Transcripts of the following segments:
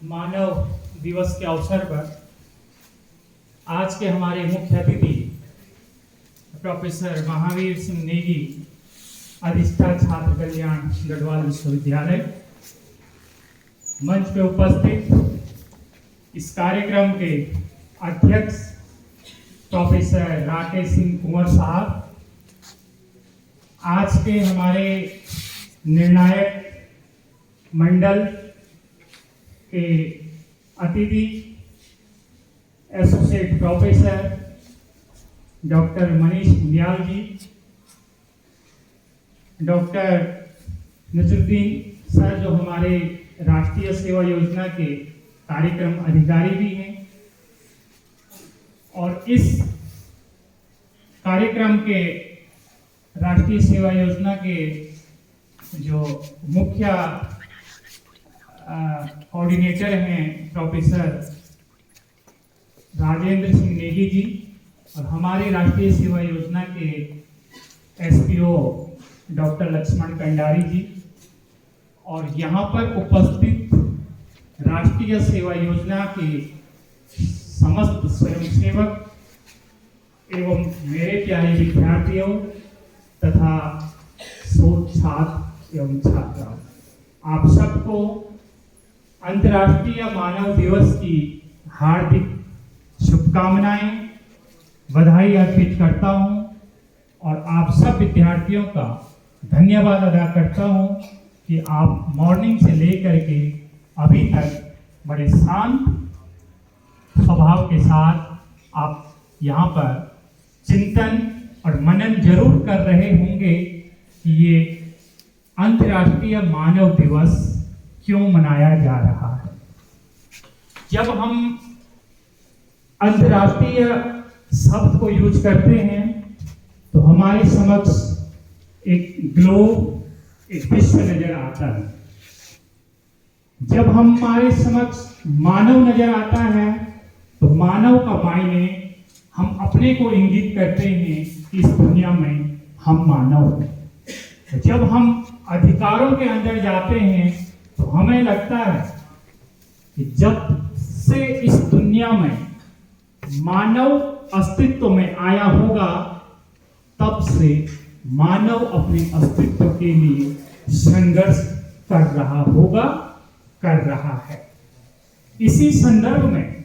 मानव दिवस के अवसर पर आज के हमारे मुख्य अतिथि प्रोफेसर महावीर सिंह नेगी, अधिष्ठाता छात्र कल्याण गढ़वाल विश्वविद्यालय, मंच पे उपस्थित इस कार्यक्रम के अध्यक्ष प्रोफेसर राकेश सिंह कुंवर साहब, आज के हमारे निर्णायक मंडल के अतिथि एसोसिएट प्रोफेसर डॉक्टर मनीष गुंदियाल जी, डॉक्टर नजरुद्दीन सर जो हमारे राष्ट्रीय सेवा योजना के कार्यक्रम अधिकारी भी हैं, और इस कार्यक्रम के राष्ट्रीय सेवा योजना के जो मुख्य कोऑर्डिनेटर हैं प्रोफेसर राजेंद्र सिंह नेगी जी, और हमारे राष्ट्रीय सेवा योजना के एसपीओ डॉक्टर लक्ष्मण कंडारी जी, और यहाँ पर उपस्थित राष्ट्रीय सेवा योजना के समस्त स्वयंसेवक एवं मेरे प्यारे विद्यार्थियों तथा शोध छात्र एवं छात्राओं, आप सबको अंतर्राष्ट्रीय मानव दिवस की हार्दिक शुभकामनाएं, बधाई अर्पित करता हूं, और आप सब विद्यार्थियों का धन्यवाद अदा करता हूं कि आप मॉर्निंग से लेकर के अभी तक बड़े शांत स्वभाव के साथ आप यहाँ पर चिंतन और मनन जरूर कर रहे होंगे कि ये अंतर्राष्ट्रीय मानव दिवस क्यों मनाया जा रहा है। जब हम अंतर्राष्ट्रीय शब्द को यूज करते हैं तो हमारे समक्ष एक ग्लोब, एक विश्व नजर आता है। जब हमारे समक्ष मानव नजर आता है तो मानव का मायने हम अपने को इंगित करते हैं कि इस दुनिया में हम मानव हैं। जब हम अधिकारों के अंदर जाते हैं तो हमें लगता है कि जब से इस दुनिया में मानव अस्तित्व में आया होगा तब से मानव अपने अस्तित्व के लिए संघर्ष कर रहा है। इसी संदर्भ में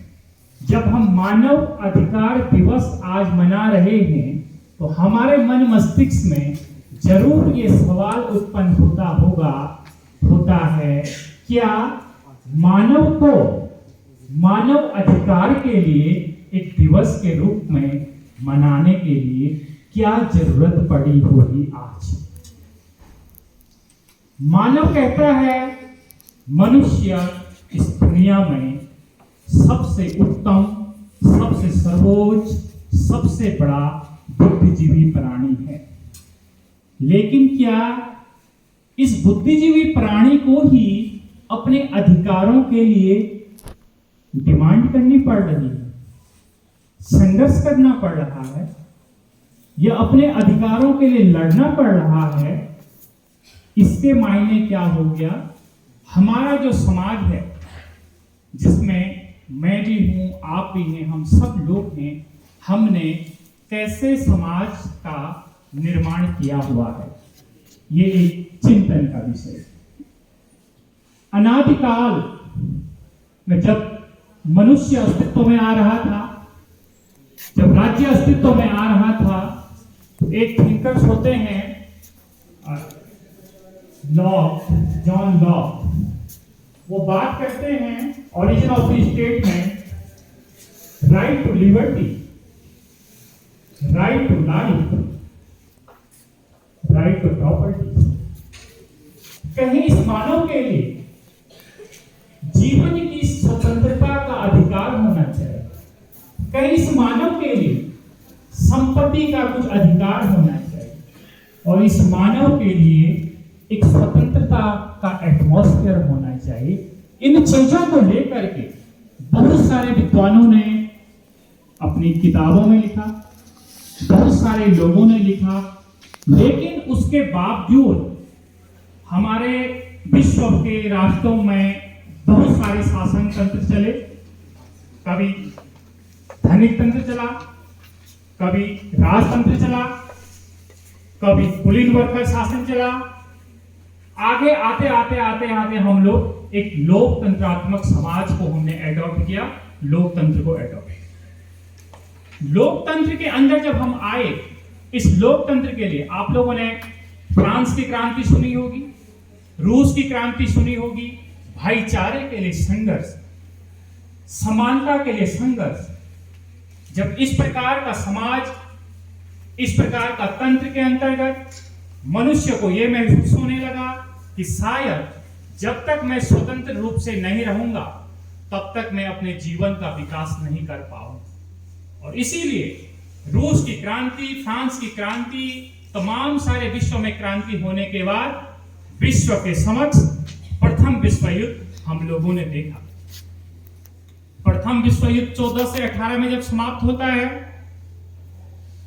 जब हम मानव अधिकार दिवस आज मना रहे हैं तो हमारे मन मस्तिष्क में जरूर ये सवाल उत्पन्न होता है, क्या मानव को मानव अधिकार के लिए एक दिवस के रूप में मनाने के लिए क्या जरूरत पड़ी होगी आज। मानव कहता है मनुष्य इस दुनिया में सबसे उत्तम, सबसे सर्वोच्च, सबसे बड़ा बुद्धिजीवी प्राणी है। लेकिन क्या इस बुद्धिजीवी प्राणी को ही अपने अधिकारों के लिए डिमांड करनी पड़ रही है, संघर्ष करना पड़ रहा है, या अपने अधिकारों के लिए लड़ना पड़ रहा है? इसके मायने क्या हो गया? हमारा जो समाज है जिसमें मैं भी हूं, आप भी हैं, हम सब लोग हैं, हमने कैसे समाज का निर्माण किया हुआ है, ये एक चिंतन का विषय है। अनादिकाल में जब मनुष्य अस्तित्व में आ रहा था, जब राज्य अस्तित्व में आ रहा था, तो एक थिंकर्स होते हैं जॉन लॉक, वो बात करते हैं origin of the statement, right to liberty, right to life, right to property. कहीं इस मानव के लिए जीवन की स्वतंत्रता का अधिकार होना चाहिए, कहीं इस मानव के लिए संपत्ति का कुछ अधिकार होना चाहिए, और इस मानव के लिए एक स्वतंत्रता का एटमॉस्फेयर होना चाहिए। इन चीजों को लेकर के बहुत सारे विद्वानों ने अपनी किताबों में लिखा, बहुत सारे लोगों ने लिखा, लेकिन उसके बावजूद हमारे विश्व के राष्ट्रों में बहुत सारे शासन तंत्र चले, कभी धनिक तंत्र चला, कभी राजतंत्र चला, कभी कुलीन वर्ग का शासन चला। आगे आते आते आते आते हम लोग एक लोकतंत्रात्मक समाज को हमने एडॉप्ट किया, लोकतंत्र को एडॉप्ट। लोकतंत्र के अंदर जब हम आए, इस लोकतंत्र के लिए आप लोगों ने फ्रांस की क्रांति सुनी होगी, रूस की क्रांति सुनी होगी, भाईचारे के लिए संघर्ष, समानता के लिए संघर्ष। जब इस प्रकार का समाज, इस प्रकार का तंत्र के अंतर्गत मनुष्य को यह महसूस होने लगा कि शायद जब तक मैं स्वतंत्र रूप से नहीं रहूंगा तब तक मैं अपने जीवन का विकास नहीं कर पाऊंगा। और इसीलिए रूस की क्रांति, फ्रांस की क्रांति, तमाम सारे विश्व में क्रांति होने के बाद विश्व के समक्ष प्रथम विश्व युद्ध हम लोगों ने देखा। प्रथम विश्व युद्ध 14 से 18 में जब समाप्त होता है,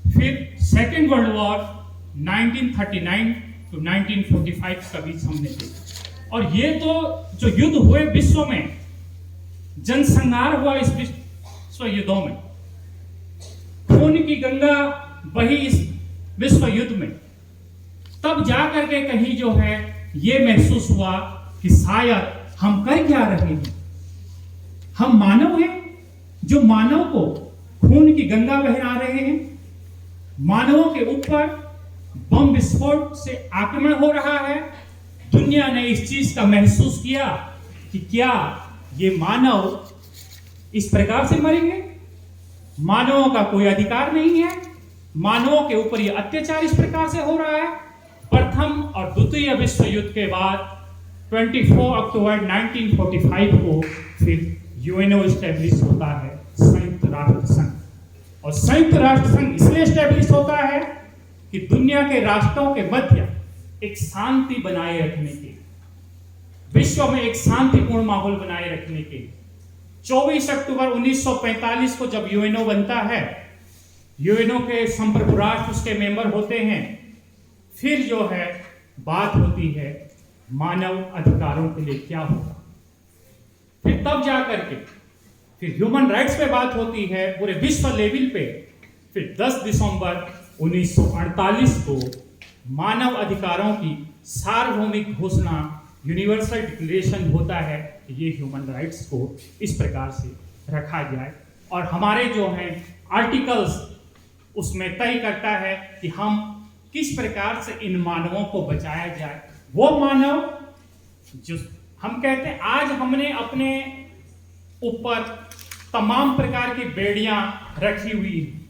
फिर सेकेंड वर्ल्ड वॉर 1939 to 1945 का बीच हमने देखा। और ये तो जो युद्ध हुए विश्व में, जनसंहार हुआ इस विश्व युद्धों में, खून की गंगा बही इस विश्व युद्ध में, तब जाकर के कहीं जो है ये महसूस हुआ कि शायद हम कर क्या रहे हैं। हम मानव हैं जो मानव को खून की गंगा बहा रहे हैं, मानवों के ऊपर बम विस्फोट से आक्रमण हो रहा है। दुनिया ने इस चीज का महसूस किया कि क्या ये मानव इस प्रकार से मरेंगे, मानवों का कोई अधिकार नहीं है, मानवों के ऊपर ये अत्याचार इस प्रकार से हो रहा है। प्रथम और द्वितीय विश्व युद्ध के बाद 24 अक्टूबर 1945 को फिर यूएनओ स्टैब्लिश होता है, संयुक्त राष्ट्र संघ। और संयुक्त राष्ट्र संघ इसलिए स्टैब्लिश होता है कि दुनिया के राष्ट्रों के मध्य एक शांति बनाए रखने के, विश्व में एक शांतिपूर्ण माहौल बनाए रखने के। 24 अक्टूबर 1945 को जब यूएनओ बनता है, यूएनओ के संप्रभु राष्ट्र उसके मेंबर होते हैं, फिर जो है बात होती है मानव अधिकारों के लिए क्या होगा। फिर तब जाकर के फिर ह्यूमन राइट्स पे बात होती है पूरे विश्व लेवल पे। फिर 10 दिसंबर 1948 को मानव अधिकारों की सार्वभौमिक घोषणा, यूनिवर्सल डिक्लेरेशन होता है कि ये ह्यूमन राइट्स को इस प्रकार से रखा जाए। और हमारे जो हैं आर्टिकल्स उसमें तय करता है कि हम किस प्रकार से इन मानवों को बचाया जाए। वो मानव जो हम कहते हैं आज हमने अपने ऊपर तमाम प्रकार की बेड़ियां रखी हुई हैं।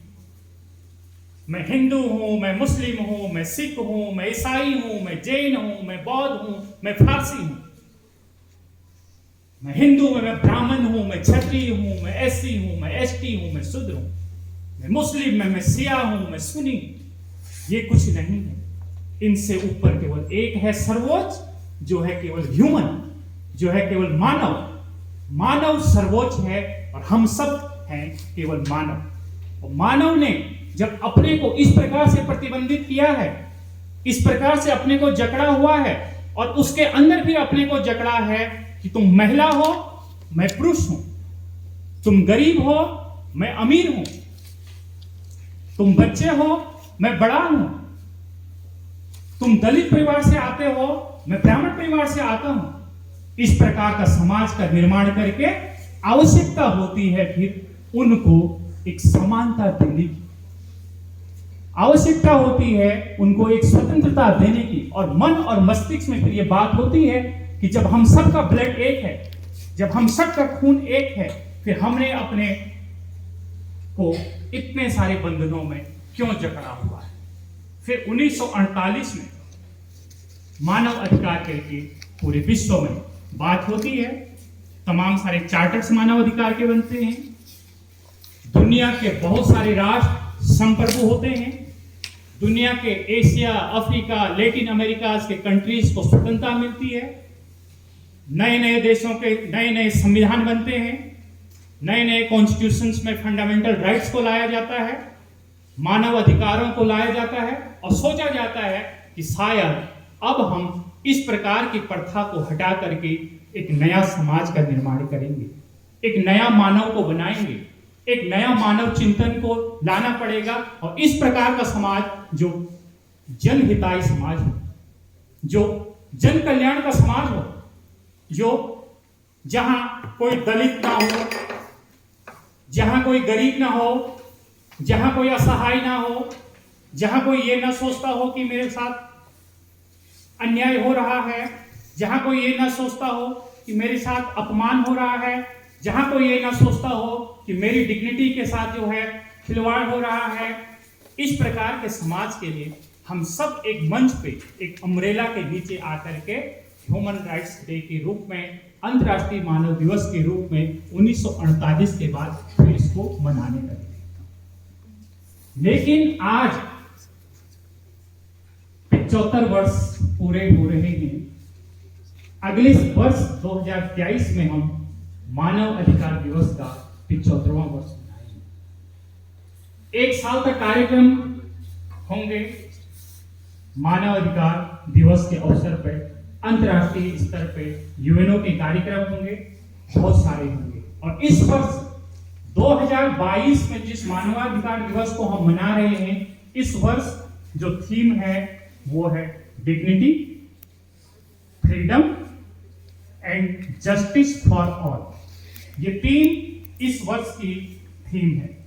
मैं हिंदू हूं, मैं मुस्लिम हूं, मैं सिख हूं, मैं ईसाई हूं, मैं जैन हूं, मैं बौद्ध हूं, मैं फारसी हूं, मैं हिंदू हूं, मैं ब्राह्मण हूं, मैं क्षत्रिय हूं, मैं एससी हूं, मैं एसटी हूं, मैं शूद्र हूं, मैं मुस्लिम, मैं सिया हूं, मैं सुन्नी। ये कुछ नहीं है, इनसे ऊपर केवल एक है सर्वोच्च, जो है केवल ह्यूमन, जो है केवल मानव। मानव सर्वोच्च है और हम सब हैं केवल मानव। और मानव ने जब अपने को इस प्रकार से प्रतिबंधित किया है, इस प्रकार से अपने को जकड़ा हुआ है, और उसके अंदर भी अपने को जकड़ा है कि तुम महिला हो, मैं पुरुष हूं, तुम गरीब हो, मैं अमीर हूं, तुम बच्चे हो, मैं बड़ा हूं, तुम दलित परिवार से आते हो, मैं ब्राह्मण परिवार से आता हूं। इस प्रकार का समाज का निर्माण करके आवश्यकता होती है फिर उनको एक समानता देने की, आवश्यकता होती है उनको एक स्वतंत्रता देने की। और मन और मस्तिष्क में फिर ये बात होती है कि जब हम सबका ब्लड एक है, जब हम सबका खून एक है, फिर हमने अपने को इतने सारे बंधनों में क्यों जकड़ा हुआ है। फिर 1948 में मानव अधिकार के पूरे विश्व में बात होती है, तमाम सारे चार्टर्स मानव अधिकार के बनते हैं, दुनिया के बहुत सारे राष्ट्र संप्रभु होते हैं, दुनिया के एशिया, अफ्रीका, लैटिन अमेरिका के कंट्रीज को स्वतंत्रता मिलती है, नए नए देशों के नए नए संविधान बनते हैं, नए नए कॉन्स्टिट्यूशंस में फंडामेंटल राइट्स को लाया जाता है, मानव अधिकारों को लाया जाता है, और सोचा जाता है कि शायद अब हम इस प्रकार की प्रथा को हटा करके एक नया समाज का निर्माण करेंगे, एक नया मानव को बनाएंगे, एक नया मानव चिंतन को लाना पड़ेगा। और इस प्रकार का समाज जो जनहिताई समाज हो, जो जन कल्याण का समाज हो, जो जहां कोई दलित ना हो, जहां कोई गरीब ना हो, जहां कोई असहाय ना हो, जहां कोई ये ना सोचता हो कि मेरे साथ अन्याय हो रहा है, जहां कोई ये ना सोचता हो कि मेरे साथ अपमान हो रहा है, जहां कोई ये ना सोचता हो कि मेरी डिग्निटी के साथ जो है खिलवाड़ हो रहा है। इस प्रकार के समाज के लिए हम सब एक मंच पे, एक अम्ब्रेला के नीचे आकर के ह्यूमन राइट्स डे के रूप में, अंतर्राष्ट्रीय मानव दिवस के रूप में 1948 के बाद फिर इसको मनाने लगे। लेकिन आज 75 वर्ष पूरे हो रहे हैं। अगले वर्ष 2023 में हम मानव अधिकार दिवस का 75वां वर्ष मनाएंगे। एक साल तक कार्यक्रम होंगे। मानव अधिकार दिवस के अवसर पर अंतर्राष्ट्रीय स्तर पे यूएनओ के कार्यक्रम होंगे, बहुत सारे होंगे। और इस वर्ष 2022 में जिस मानवाधिकार दिवस को हम मना रहे हैं, इस वर्ष जो थीम है वो है dignity, freedom and justice for all. ये तीन इस वर्ष की थीम है।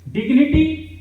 डिग्निटी